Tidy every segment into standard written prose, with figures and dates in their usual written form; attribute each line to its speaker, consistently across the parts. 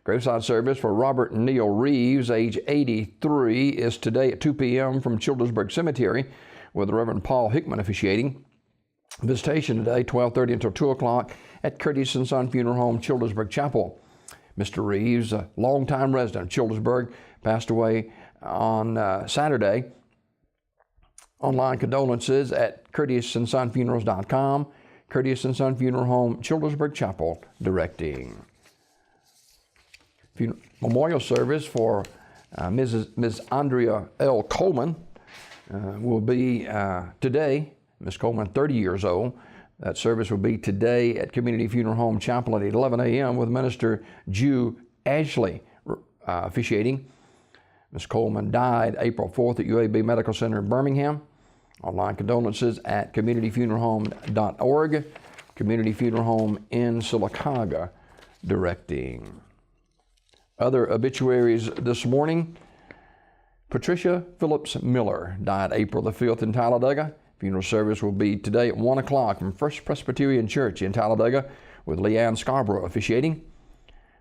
Speaker 1: Graveside service for Robert Neal Reeves, age 83, is today at 2 p.m. from Childersburg Cemetery, with the Reverend Paul Hickman officiating. Visitation today, 12:30 until 2 o'clock at Curtis & Son Funeral Home, Childersburg Chapel. Mr. Reeves, a longtime resident of Childersburg, passed away on Saturday. Online condolences at CurtisandSonFunerals.com. Curtis & Son Funeral Home, Childersburg Chapel, directing. Memorial service for Ms. Andrea L. Coleman will be today. Ms. Coleman, 30 years old. That service will be today at Community Funeral Home Chapel at 11 a.m. with Minister Jew Ashley officiating. Ms. Coleman died April 4th at UAB Medical Center in Birmingham. Online condolences at communityfuneralhome.org. Community Funeral Home in Sylacauga, directing. Other obituaries this morning. Patricia Phillips Miller died April the 5th in Talladega. Funeral service will be today at 1 o'clock from First Presbyterian Church in Talladega, with Leanne Scarborough officiating.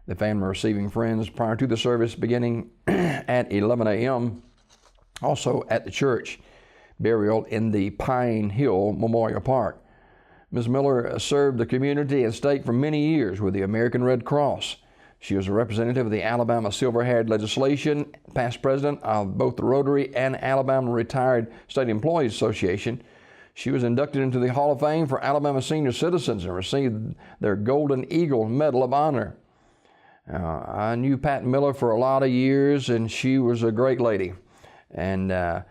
Speaker 1: The family receiving friends prior to the service beginning at 11 a.m. Also at the church. Burial in the Pine Hill Memorial Park. Ms. Miller served the community and state for many years with the American Red Cross. She was a representative of the Alabama Silver-Haired Legislation, past president of both the Rotary and Alabama Retired State Employees Association. She was inducted into the Hall of Fame for Alabama senior citizens and received their Golden Eagle Medal of Honor. I knew Pat Miller for a lot of years, and she was a great lady. And I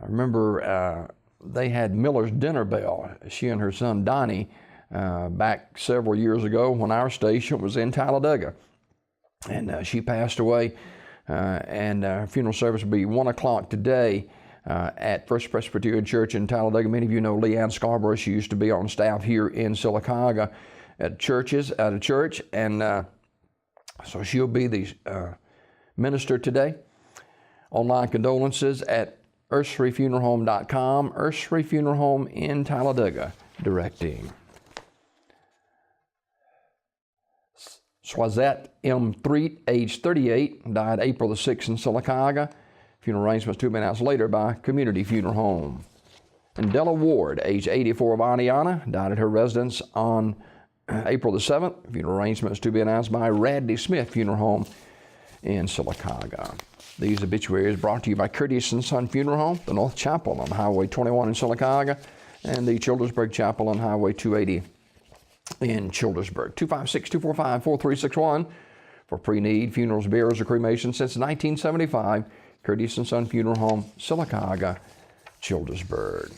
Speaker 1: remember they had Miller's Dinner Bell, she and her son Donnie, back several years ago when our station was in Talladega. And she passed away, and funeral service will be 1 o'clock today at First Presbyterian Church in Talladega. Many of you know Leanne Scarborough. She used to be on staff here in Sylacauga at a church, and so she'll be the minister today. Online condolences at ursrefuneralhome.com. Ursre Funeral Home in Talladega, directing. Swazette M. Threet, age 38, died April the 6th in Sylacauga. Funeral arrangements to be announced later by Community Funeral Home. And Della Ward, age 84, of Aniana, died at her residence on April the 7th. Funeral arrangements to be announced by Radley Smith Funeral Home in Sylacauga. These obituaries brought to you by Curtis & Son Funeral Home, the North Chapel on Highway 21 in Sylacauga, and the Childersburg Chapel on Highway 280 in Childersburg. 256-245-4361 for pre-need funerals, burials, or cremation since 1975. Curtis & Son Funeral Home, Sylacauga, Childersburg.